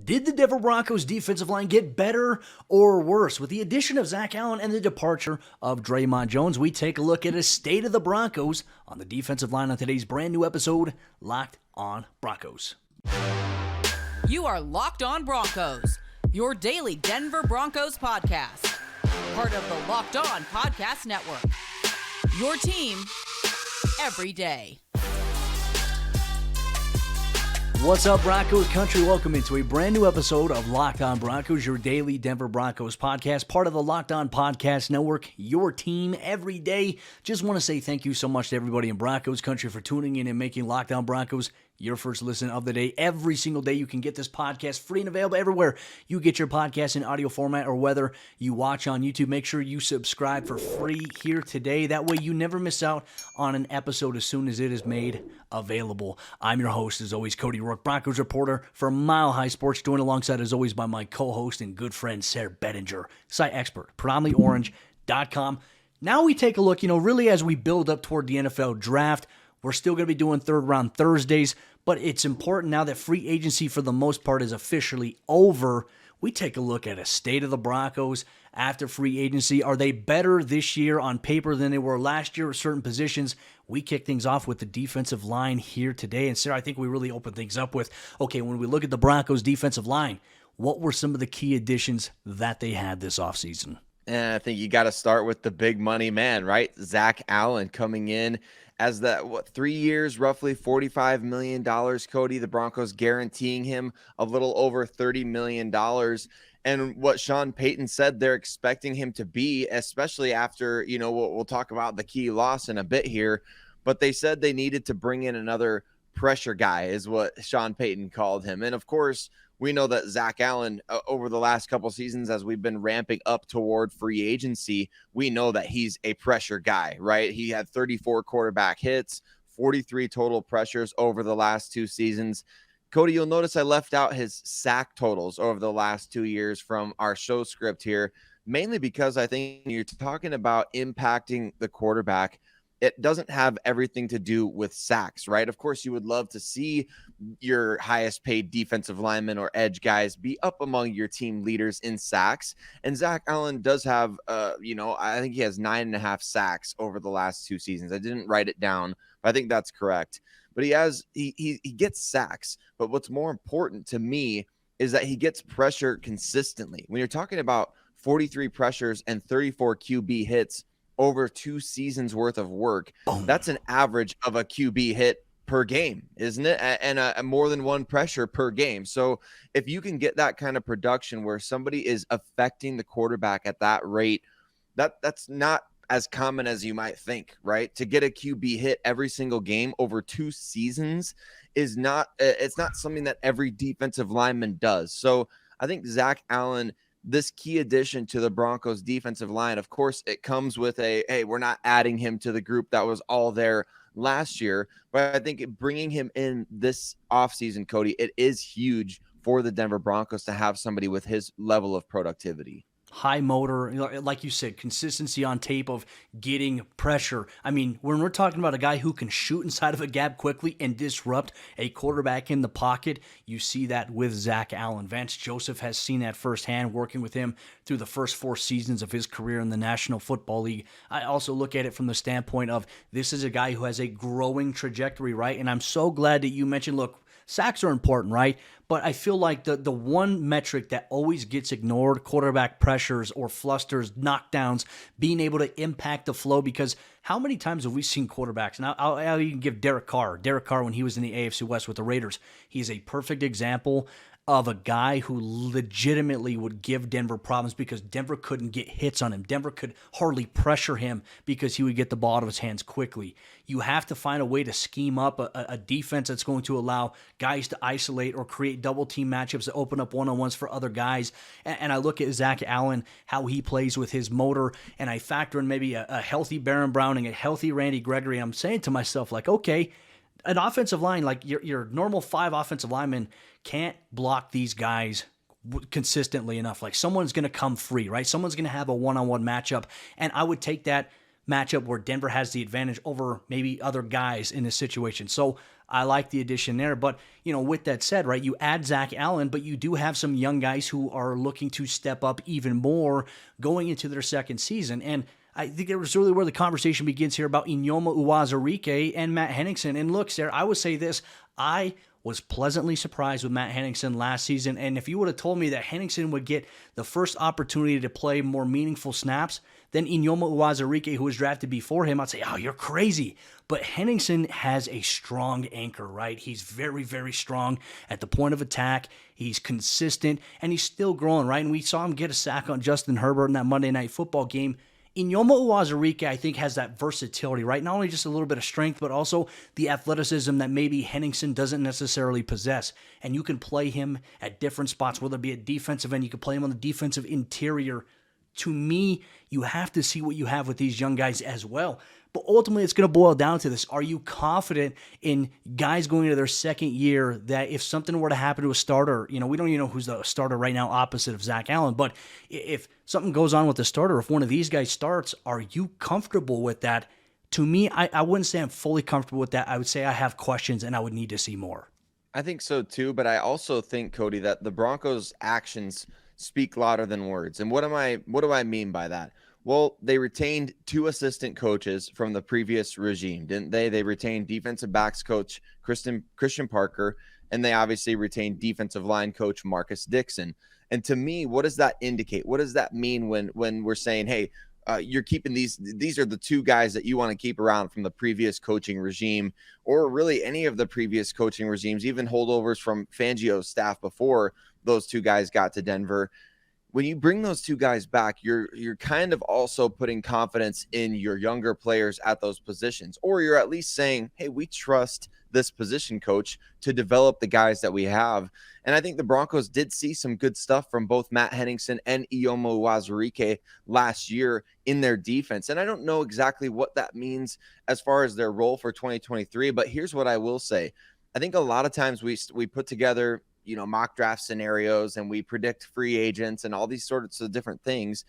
Did the Denver Broncos defensive line get better or worse? With the addition of Zach Allen and the departure of Dre'Mont Jones, we take a look at a state of the Broncos on the defensive line on today's brand new episode, Locked on Broncos. You are Locked on Broncos, your daily Denver Broncos podcast. Part of the Locked on Podcast Network. Your team every day. What's up, Broncos country? Welcome into a brand new episode of Locked on Broncos, your daily Denver Broncos podcast, part of the Locked on Podcast Network, your team every day. Just want to say thank you so much to everybody in Broncos country for tuning in and making Locked on Broncos your first listen of the day. Every single day you can get this podcast free and available everywhere you get your podcast in audio format, or whether you watch on YouTube. Make sure you subscribe for free here today. That way you never miss out on an episode as soon as it is made available. I'm your host, as always, Cody Roark, Broncos reporter for Mile High Sports, joined alongside, as always, by my co-host and good friend, Sayre Bedinger, site expert, predominantlyorange.com. Now we take a look, really as we build up toward the NFL draft. We're still going to be doing third round Thursdays, but it's important now that free agency for the most part is officially over. We take a look at a state of the Broncos after free agency. Are they better this year on paper than they were last year at certain positions? We kick things off with the defensive line here today. And Sayre, I think we really open things up with, okay, when we look at the Broncos defensive line, what were some of the key additions that they had this offseason? And I think you got to start with the big money man, right? Zach Allen coming in as 3 years, roughly $45 million, Cody. The Broncos guaranteeing him a little over $30 million. And what Sean Payton said they're expecting him to be, especially after, we'll talk about the key loss in a bit here, but they said they needed to bring in another pressure guy, is what Sean Payton called him. And of course, we know that Zach Allen, over the last couple seasons, as we've been ramping up toward free agency, we know that he's a pressure guy, right? He had 34 quarterback hits, 43 total pressures over the last 2 seasons. Cody, you'll notice I left out his sack totals over the last 2 years from our show script here, mainly because I think you're talking about impacting the quarterback. It doesn't have everything to do with sacks, right? Of course, you would love to see your highest paid defensive linemen or edge guys be up among your team leaders in sacks. And Zach Allen does have, I think he has 9.5 sacks over the last 2 seasons. I didn't write it down, but I think that's correct. But he gets sacks. But what's more important to me is that he gets pressure consistently. When you're talking about 43 pressures and 34 QB hits over 2 seasons worth of work, that's an average of a QB hit per game, isn't it? And a more than one pressure per game. So if you can get that kind of production where somebody is affecting the quarterback at that rate, that's not as common as you might think, right? To get a QB hit every single game over 2 seasons is not, it's not something that every defensive lineman does. So I think Zach Allen, this key addition to the Broncos defensive line, of course, it comes with hey, we're not adding him to the group that was all there last year. But I think bringing him in this offseason, Cody, it is huge for the Denver Broncos to have somebody with his level of productivity. High motor, like you said, consistency on tape of getting pressure. I mean, when we're talking about a guy who can shoot inside of a gap quickly and disrupt a quarterback in the pocket, you see that with Zach Allen. Vance Joseph has seen that firsthand, working with him through the first 4 seasons of his career in the National Football League. I also look at it from the standpoint of this is a guy who has a growing trajectory, right? And I'm so glad that you mentioned, look, sacks are important, right? But I feel like the one metric that always gets ignored, quarterback pressures or flusters, knockdowns, being able to impact the flow, because how many times have we seen quarterbacks? And I'll even give Derek Carr, when he was in the AFC West with the Raiders. He's a perfect example of a guy who legitimately would give Denver problems because Denver couldn't get hits on him. Denver could hardly pressure him because he would get the ball out of his hands quickly. You have to find a way to scheme up a defense that's going to allow guys to isolate or create double-team matchups that open up one-on-ones for other guys. And I look at Zach Allen, how he plays with his motor, and I factor in maybe a healthy Baron Browning, a healthy Randy Gregory. I'm saying to myself, like, okay, an offensive line, like your normal 5 offensive linemen can't block these guys consistently enough. Like, someone's going to come free, right? Someone's going to have a one-on-one matchup, and I would take that matchup where Denver has the advantage over maybe other guys in this situation. So I like the addition there. But, with that said, right, you add Zach Allen, but you do have some young guys who are looking to step up even more going into their second season. And I think it was really where the conversation begins here about Eyioma Uwazurike and Matt Henningsen. And look, Sayre, I would say this. I was pleasantly surprised with Matt Henningsen last season. And if you would have told me that Henningsen would get the first opportunity to play more meaningful snaps than Eyioma Uwazurike, who was drafted before him, I'd say, oh, you're crazy. But Henningsen has a strong anchor, right? He's very, very strong at the point of attack. He's consistent, and he's still growing, right? And we saw him get a sack on Justin Herbert in that Monday Night Football game. Eyioma Uwazurike, I think, has that versatility, right? Not only just a little bit of strength, but also the athleticism that maybe Henningsen doesn't necessarily possess. And you can play him at different spots, whether it be a defensive end, you can play him on the defensive interior. To me, you have to see what you have with these young guys as well. But ultimately, it's going to boil down to this. Are you confident in guys going into their second year that if something were to happen to a starter, we don't even know who's the starter right now opposite of Zach Allen, but if something goes on with the starter, if one of these guys starts, are you comfortable with that? To me, I wouldn't say I'm fully comfortable with that. I would say I have questions and I would need to see more. I think so too, but I also think, Cody, that the Broncos' actions speak louder than words. And what do I mean by that? Well, they retained 2 assistant coaches from the previous regime, didn't they? They retained defensive backs coach Christian Parker, and they obviously retained defensive line coach Marcus Dixon. And to me, what does that indicate? What does that mean when we're saying, hey, you're keeping these are the 2 guys that you want to keep around from the previous coaching regime, or really any of the previous coaching regimes, even holdovers from Fangio's staff before those 2 guys got to Denver. When you bring those 2 guys back, you're kind of also putting confidence in your younger players at those positions, or you're at least saying, hey, we trust this position coach to develop the guys that we have. And I think the Broncos did see some good stuff from both Matt Henningsen and Eyioma Uwazurike last year in their defense. And I don't know exactly what that means as far as their role for 2023, but here's what I will say. I think a lot of times we put together mock draft scenarios and we predict free agents and all these sorts of different things.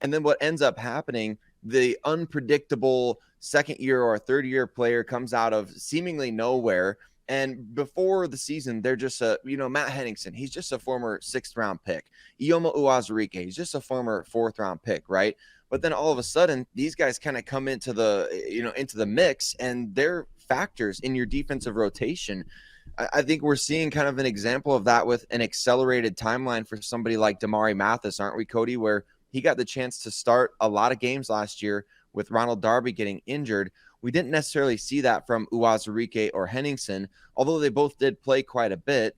And then what ends up happening, the unpredictable second year or third year player comes out of seemingly nowhere. And before the season, they're just Matt Henningsen, he's just a former 6th round pick. Eyioma Uwazurike, he's just a former 4th round pick, right? But then all of a sudden, these guys kind of come into the mix, and they're factors in your defensive rotation. I think we're seeing kind of an example of that with an accelerated timeline for somebody like Damari Mathis, aren't we, Cody, where he got the chance to start a lot of games last year with Ronald Darby getting injured. We didn't necessarily see that from Uwazurike or Henningsen, although they both did play quite a bit.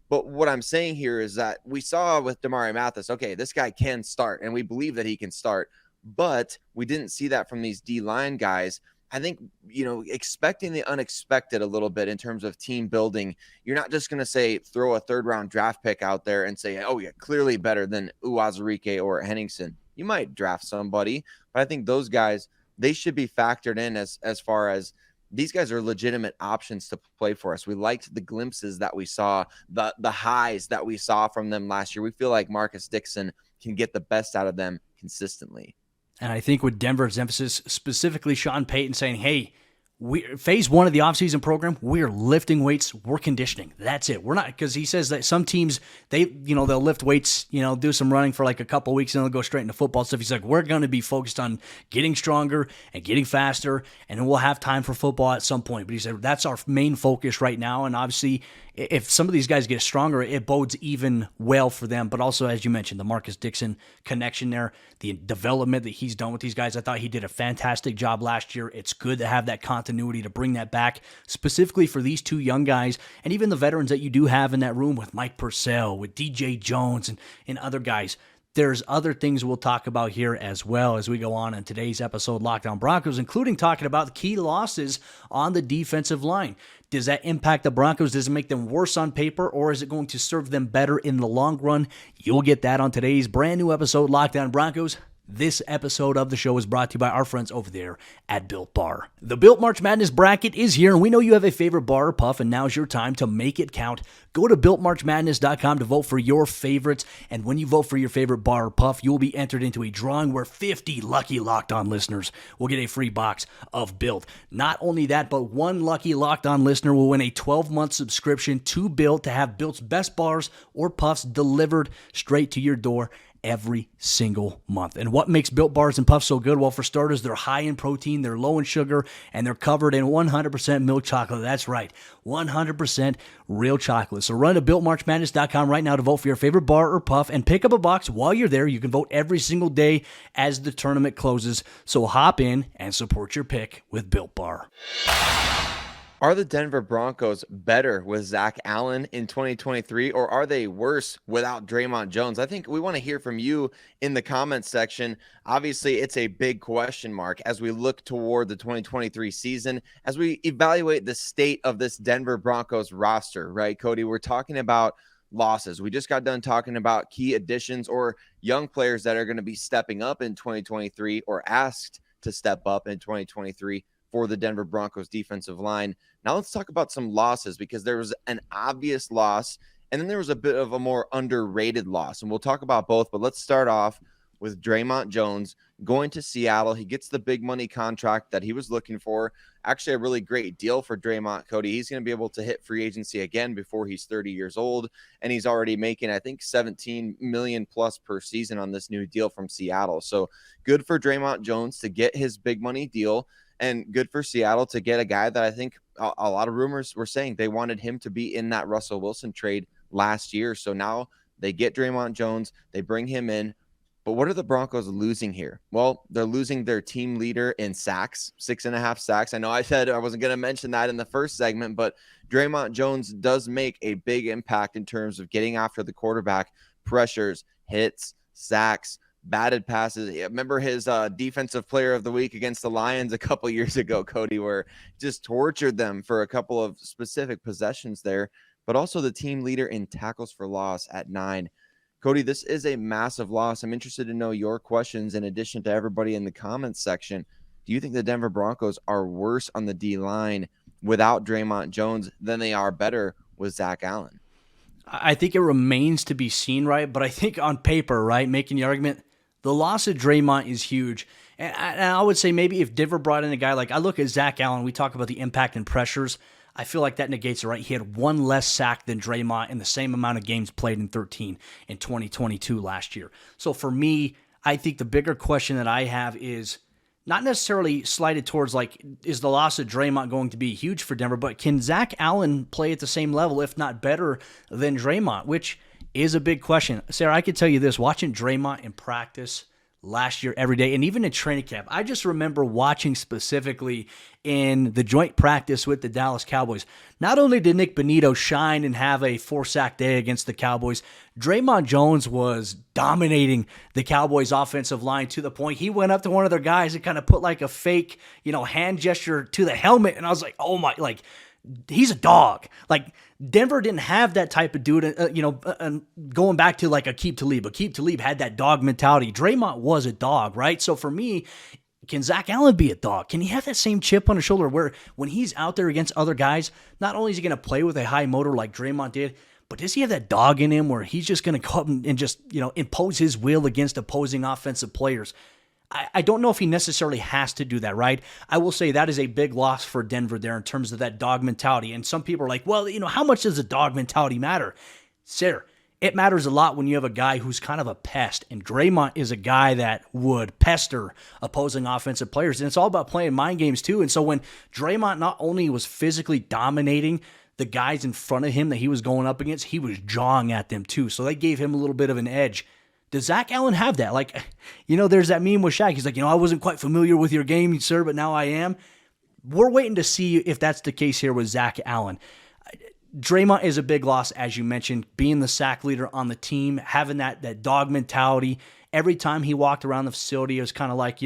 But what I'm saying here is that we saw with Damari Mathis, okay, this guy can start, and we believe that he can start, but we didn't see that from these D-line guys. I think, expecting the unexpected a little bit in terms of team building. You're not just going to say, throw a 3rd round draft pick out there and say, oh yeah, clearly better than Uwazurike or Henningsen. You might draft somebody, but I think those guys, they should be factored in as far as these guys are legitimate options to play for us. We liked the glimpses that we saw, the highs that we saw from them last year. We feel like Marcus Dixon can get the best out of them consistently. And I think with Denver's emphasis, specifically Sean Payton saying, hey, phase 1 of the offseason program, we're lifting weights, we're conditioning. That's it. We're not, because he says that some teams, they'll lift weights, do some running for like a couple of weeks and they'll go straight into football stuff. He's like, we're going to be focused on getting stronger and getting faster, and then we'll have time for football at some point. But he said that's our main focus right now. And obviously, if some of these guys get stronger, it bodes even well for them. But also, as you mentioned, the Marcus Dixon connection there, the development that he's done with these guys, I thought he did a fantastic job last year. It's good to have that continuity to bring that back, specifically for these 2 young guys, and even the veterans that you do have in that room with Mike Purcell, with DJ Jones, and other guys. There's other things we'll talk about here as well as we go on in today's episode, Locked On Broncos, including talking about the key losses on the defensive line. Does that impact the Broncos? Does it make them worse on paper, or is it going to serve them better in the long run? You'll get that on today's brand new episode, Locked On Broncos. This episode of the show is brought to you by our friends over there at Built Bar. The Built March Madness bracket is here, and we know you have a favorite bar or puff, and now's your time to make it count. Go to BuiltMarchMadness.com to vote for your favorites, and when you vote for your favorite bar or puff, you'll be entered into a drawing where 50 lucky Locked On listeners will get a free box of Built. Not only that, but one lucky Locked On listener will win a 12-month subscription to Built to have Built's best bars or puffs delivered straight to your door every single month. And what makes Built Bars and Puffs so good? Well, for starters, they're high in protein, they're low in sugar, and they're covered in 100% milk chocolate. That's right, 100% real chocolate. So run to BuiltMarchMadness.com right now to vote for your favorite bar or puff and pick up a box. While you're there, you can vote every single day as the tournament closes. So hop in and support your pick with Built Bar. Are the Denver Broncos better with Zach Allen in 2023, or are they worse without Dre'Mont Jones? I think we want to hear from you in the comments section. Obviously, it's a big question mark as we look toward the 2023 season, as we evaluate the state of this Denver Broncos roster, right, Cody? We're talking about losses. We just got done talking about key additions or young players that are going to be stepping up in 2023 or asked to step up in 2023 for the Denver Broncos defensive line. Now let's talk about some losses, because there was an obvious loss and then there was a bit of a more underrated loss. And we'll talk about both, but let's start off with Dre'Mont Jones going to Seattle. He gets the big money contract that he was looking for. Actually, a really great deal for Dre'Mont, Cody. He's going to be able to hit free agency again before he's 30 years old. And he's already making, I think, $17 million plus per season on this new deal from Seattle. So good for Dre'Mont Jones to get his big money deal. And good for Seattle to get a guy that I think a lot of rumors were saying they wanted him to be in that Russell Wilson trade last year. So now they get Dre'Mont Jones, they bring him in. But what are the Broncos losing here? Well, they're losing their team leader in sacks, 6.5 sacks. I know I said I wasn't going to mention that in the first segment, but Dre'Mont Jones does make a big impact in terms of getting after the quarterback, pressures, hits, sacks, batted passes. Remember his defensive player of the week against the Lions a couple years ago, Cody, where just tortured them for a couple of specific possessions there, but also the team leader in tackles for loss at 9. Cody, this is a massive loss. I'm interested to know your questions in addition to everybody in the comments section. Do you think the Denver Broncos are worse on the D-line without Dre'Mont Jones than they are better with Zach Allen? I think it remains to be seen, right? But I think on paper, right, making the argument, the loss of Dre'Mont is huge. And I would say maybe if Denver brought in a guy like, I look at Zach Allen, we talk about the impact and pressures. I feel like that negates it, right? He had one less sack than Dre'Mont in the same amount of games played in 2022 last year. So for me, I think the bigger question that I have is not necessarily slighted towards like, is the loss of Dre'Mont going to be huge for Denver, but can Zach Allen play at the same level, if not better than Dre'Mont, which is a big question. Sayre, I could tell you this, watching Dre'Mont in practice last year every day, and even in training camp, I just remember watching specifically in the joint practice with the Dallas Cowboys. Not only did Nick Bonito shine and have a 4-sack day against the Cowboys, Dre'Mont Jones was dominating the Cowboys offensive line to the point he went up to one of their guys and kind of put like a fake, hand gesture to the helmet, and I was like, oh my, like, he's a dog. Like, Denver didn't have that type of dude, going back to like Aqib Talib. Aqib Talib had that dog mentality. Dre'Mont was a dog, right? So for me, can Zach Allen be a dog? Can he have that same chip on his shoulder where when he's out there against other guys, not only is he going to play with a high motor like Dre'Mont did, but does he have that dog in him where he's just going to come and just, impose his will against opposing offensive players? I don't know if he necessarily has to do that, right? I will say that is a big loss for Denver there in terms of that dog mentality. And some people are like, well, how much does a dog mentality matter? Sayre, it matters a lot when you have a guy who's kind of a pest. And Dre'Mont is a guy that would pester opposing offensive players. And it's all about playing mind games too. And so when Dre'Mont not only was physically dominating the guys in front of him that he was going up against, he was jawing at them too. So that gave him a little bit of an edge. Does Zach Allen have that? Like, there's that meme with Shaq. He's like, I wasn't quite familiar with your game, sir, but now I am. We're waiting to see if that's the case here with Zach Allen. Dre'Mont is a big loss, as you mentioned, being the sack leader on the team, having that dog mentality. Every time he walked around the facility, it was kind of like,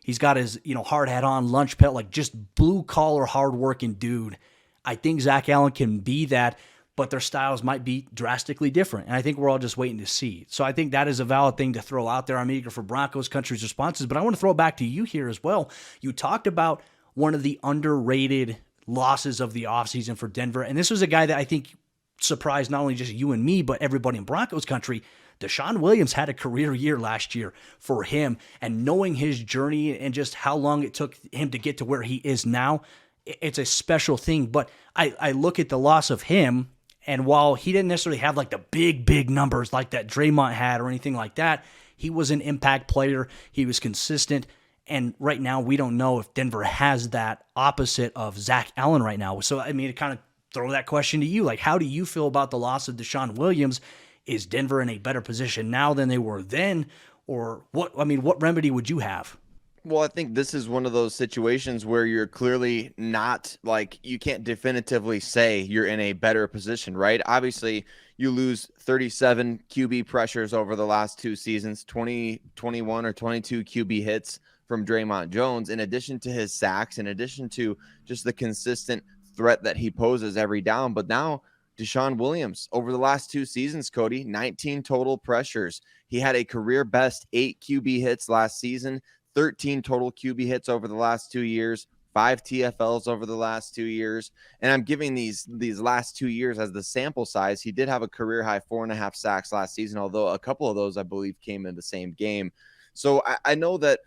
he's got his, hard hat on, lunch pelt, like just blue collar, hardworking dude. I think Zach Allen can be that. but their styles might be drastically different. And I think we're all just waiting to see. So I think that is a valid thing to throw out there. I'm eager for Broncos country's responses, but I want to throw it back to you here as well. You talked about one of the underrated losses of the offseason for Denver, and this was a guy that I think surprised not only just you and me, but everybody in Broncos country. DeShawn Williams had a career year last year for him, and knowing his journey and just how long it took him to get to where he is now, it's a special thing. But I look at the loss of him, and while he didn't necessarily have like the big numbers like that Dre'Mont had or anything like that, he was an impact player. He was consistent. And right now, we don't know if Denver has that opposite of Zach Allen right now. So, I mean, to kind of throw that question to you, like, how do you feel about the loss of DeShawn Williams? Is Denver in a better position now than they were then? Or what remedy would you have? Well, I think this is one of those situations where you're clearly not, like, you can't definitively say you're in a better position, right? Obviously, you lose 37 QB pressures over the last 2 seasons, 21 or 22 QB hits from Dre'Mont Jones, in addition to his sacks, in addition to just the consistent threat that he poses every down. But now DeShawn Williams, over the last 2 seasons, Cody, 19 total pressures. He had a career best 8 QB hits last season, 13 total QB hits over the last 2 years, 5 TFLs over the last 2 years. And I'm giving these last 2 years as the sample size. He did have a career high 4.5 sacks last season, although a couple of those, I believe, came in the same game. So I know that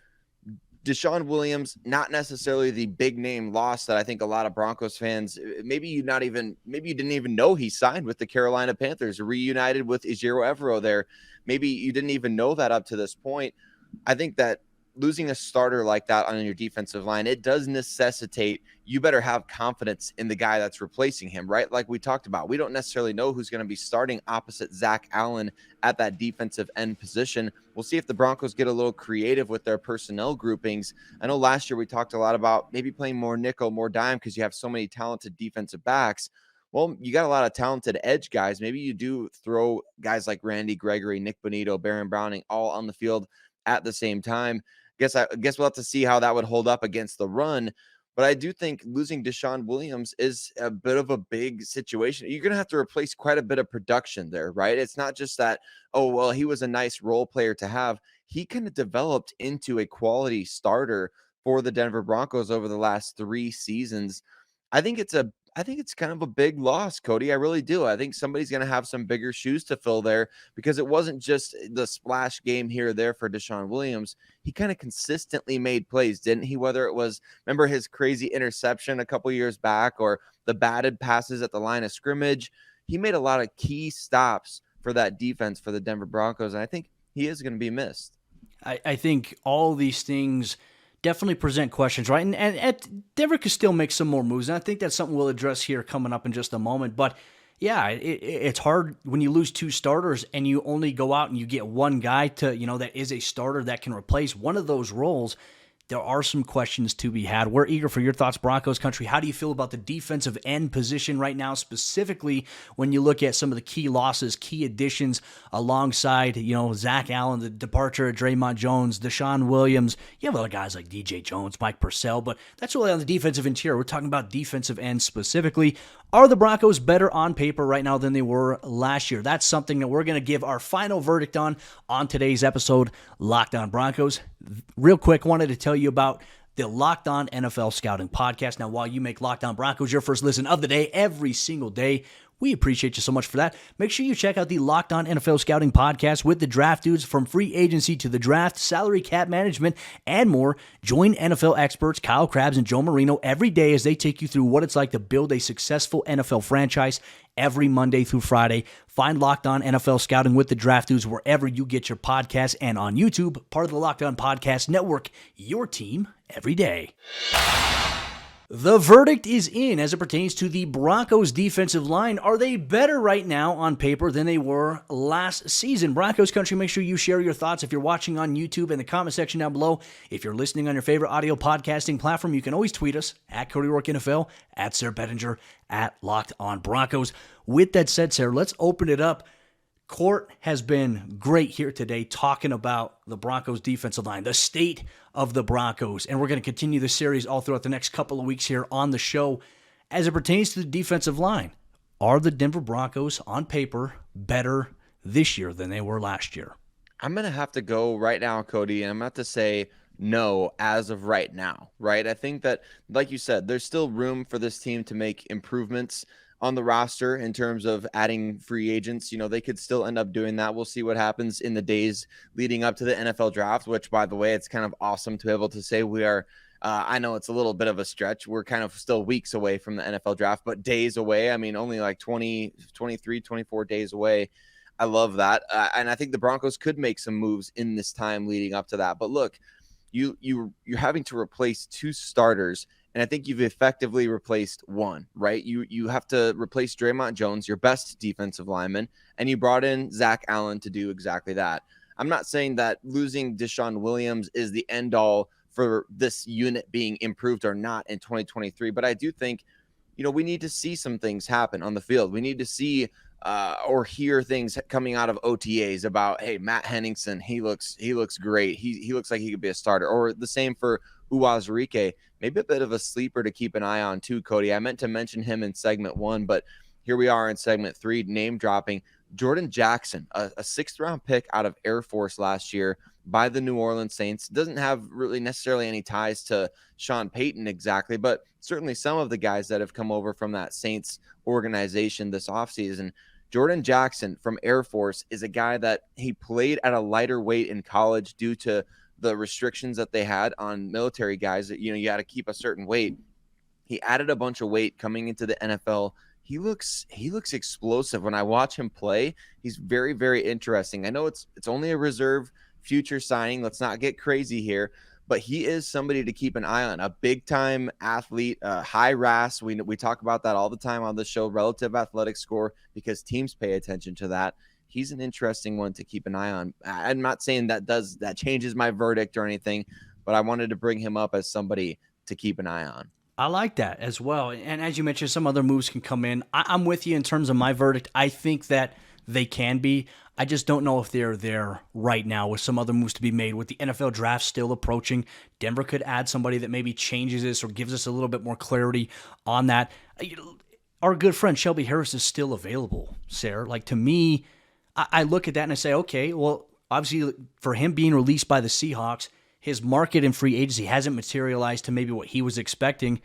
DeShawn Williams, not necessarily the big name loss that I think a lot of Broncos fans, maybe you didn't even know he signed with the Carolina Panthers, reunited with Eyioma Uwazurike there. Maybe you didn't even know that up to this point. I think that losing a starter like that on your defensive line, it does necessitate you better have confidence in the guy that's replacing him, right? Like we talked about, we don't necessarily know who's going to be starting opposite Zach Allen at that defensive end position. We'll see if the Broncos get a little creative with their personnel groupings. I know last year we talked a lot about maybe playing more nickel, more dime, because you have so many talented defensive backs. Well, you got a lot of talented edge guys. Maybe you do throw guys like Randy Gregory, Nick Bonito, Baron Browning all on the field at the same time. I guess we'll have to see how that would hold up against the run. But I do think losing DeShawn Williams is a bit of a big situation. You're going to have to replace quite a bit of production there, right? It's not just that, oh, well, he was a nice role player to have. He kind of developed into a quality starter for the Denver Broncos over the last 3 seasons. I think it's kind of a big loss, Cody. I really do. I think somebody's going to have some bigger shoes to fill there, because it wasn't just the splash game here or there for DeShawn Williams. He kind of consistently made plays, didn't he? Whether it was, remember his crazy interception a couple years back, or the batted passes at the line of scrimmage. He made a lot of key stops for that defense for the Denver Broncos, and I think he is going to be missed. I think all these things definitely present questions, right? And Denver could still make some more moves, and I think that's something we'll address here coming up in just a moment. But yeah, it's hard when you lose 2 starters and you only go out and you get one guy to, that is a starter that can replace one of those roles. There are some questions to be had. We're eager for your thoughts, Broncos country. How do you feel about the defensive end position right now, specifically when you look at some of the key losses, key additions alongside, Zach Allen, the departure of Dre'Mont Jones, DeShawn Williams. You have other guys like DJ Jones, Mike Purcell, but that's really on the defensive interior. We're talking about defensive end specifically. Are the Broncos better on paper right now than they were last year? That's something that we're going to give our final verdict on today's episode, Locked On Broncos. Real quick, wanted to tell you about the Locked On NFL Scouting Podcast. Now, while you make Locked On Broncos your first listen of the day every single day, we appreciate you so much for that. Make sure you check out the Locked On NFL Scouting Podcast with the draft dudes, from free agency to the draft, salary cap management, and more. Join NFL experts Kyle Krabs and Joe Marino every day as they take you through what it's like to build a successful NFL franchise every Monday through Friday. Find Locked On NFL Scouting with the draft dudes wherever you get your podcasts, and on YouTube, part of the Locked On Podcast Network, your team every day. The verdict is in as it pertains to the Broncos defensive line. Are they better right now on paper than they were last season? Broncos country, make sure you share your thoughts if you're watching on YouTube in the comment section down below. If you're listening on your favorite audio podcasting platform, you can always tweet us at Cody Roark NFL, at Sayre Bedinger, at Locked On Broncos. With that said, Sayre, let's open it up. Court has been great here today talking about the Broncos defensive line, the state of the Broncos, and we're going to continue the series all throughout the next couple of weeks here on the show as it pertains to the defensive line. Are the Denver Broncos, on paper, better this year than they were last year? I'm going to have to go right now, Cody, and I'm going to have to say no as of right now, right? I think that, like you said, there's still room for this team to make improvements on the roster in terms of adding free agents. You know, they could still end up doing that. We'll see what happens in the days leading up to the NFL draft, which, by the way, it's kind of awesome to be able to say we are. I know it's a little bit of a stretch. We're kind of still weeks away from the NFL draft, but days away. I mean, only like 20, 23, 24 days away. I love that. And I think the Broncos could make some moves in this time leading up to that. But look, you're having to replace two starters, and I think you've effectively replaced one, right? You have to replace Dre'Mont Jones, your best defensive lineman, and you brought in Zach Allen to do exactly that. I'm not saying that losing DeShawn Williams is the end all for this unit being improved or not in 2023, but I do think, you know, we need to see some things happen on the field. We need to see or hear things coming out of OTAs about, hey, Matt Henningsen, he looks great. He looks like he could be a starter. Or the same for Uwazurike, maybe a bit of a sleeper to keep an eye on too, Cody. I meant to mention him in segment 1, but here we are in segment 3, name dropping Jordan Jackson, a 6th round pick out of Air Force last year by the New Orleans Saints. Doesn't have really necessarily any ties to Sean Payton exactly, but certainly some of the guys that have come over from that Saints organization this offseason. Jordan Jackson from Air Force is a guy that he played at a lighter weight in college due to the restrictions that they had on military guys that, you know, you got to keep a certain weight. He added a bunch of weight coming into the NFL. He looks explosive. When I watch him play, he's very, very interesting. I know it's only a reserve future signing. Let's not get crazy here, but he is somebody to keep an eye on. A big-time athlete, high RAS. We talk about that all the time on the show, relative athletic score, because teams pay attention to that. He's an interesting one to keep an eye on. I'm not saying that changes my verdict or anything, but I wanted to bring him up as somebody to keep an eye on. I like that as well. And as you mentioned, some other moves can come in. I'm with you in terms of my verdict. I think that they can be. I just don't know if they're there right now with some other moves to be made. With the NFL draft still approaching, Denver could add somebody that maybe changes this or gives us a little bit more clarity on that. Our good friend Shelby Harris is still available, Sayre. Like, to me, I look at that and I say, okay, well, obviously for him being released by the Seahawks, his market and free agency hasn't materialized to maybe what he was expecting.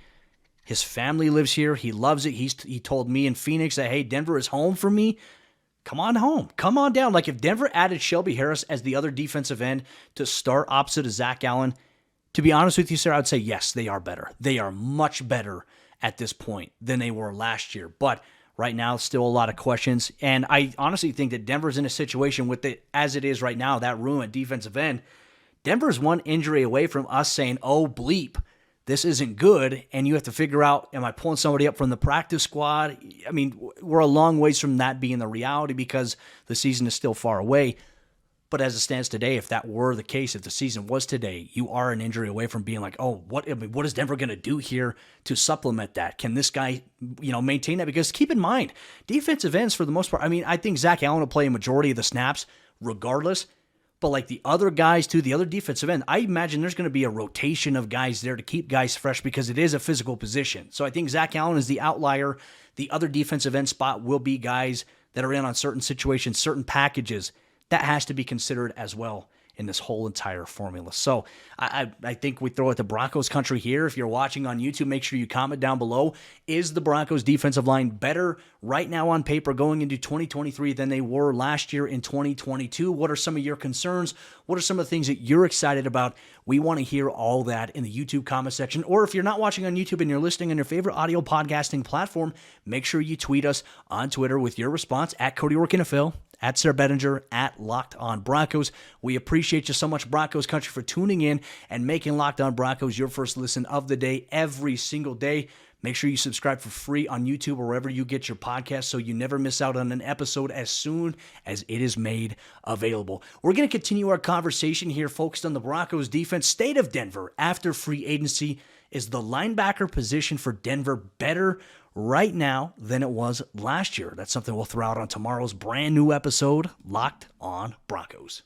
His family lives here. He loves it. He told me in Phoenix that, hey, Denver is home for me. Come on home. Come on down. Like, if Denver added Shelby Harris as the other defensive end to start opposite of Zach Allen, to be honest with you, sir, I would say yes, they are better. They are much better at this point than they were last year. But right now, still a lot of questions. And I honestly think that Denver's in a situation with it as it is right now, that room at defensive end. Denver's one injury away from us saying, oh, bleep, this isn't good, and you have to figure out, am I pulling somebody up from the practice squad? I mean, we're a long ways from that being the reality because the season is still far away. But as it stands today, if that were the case, if the season was today, you are an injury away from being like, oh, what is Denver going to do here to supplement that? Can this guy, maintain that? Because keep in mind, defensive ends for the most part, I mean, I think Zach Allen will play a majority of the snaps regardless. But like the other guys too, the other defensive end, I imagine there's going to be a rotation of guys there to keep guys fresh because it is a physical position. So I think Zach Allen is the outlier. The other defensive end spot will be guys that are in on certain situations, certain packages. That has to be considered as well in this whole entire formula. So I think we throw it to Broncos country here. If you're watching on YouTube, make sure you comment down below. Is the Broncos defensive line better right now on paper going into 2023 than they were last year in 2022? What are some of your concerns? What are some of the things that you're excited about? We want to hear all that in the YouTube comment section. Or if you're not watching on YouTube and you're listening on your favorite audio podcasting platform, make sure you tweet us on Twitter with your response at Cody Roark NFL, at Sayre Bedinger, at Locked On Broncos. We appreciate you so much, Broncos country, for tuning in and making Locked On Broncos your first listen of the day every single day. Make sure you subscribe for free on YouTube or wherever you get your podcasts so you never miss out on an episode as soon as it is made available. We're going to continue our conversation here focused on the Broncos defense. State of Denver after free agency. Is the linebacker position for Denver better right now than it was last year? That's something we'll throw out on tomorrow's brand new episode, Locked On Broncos.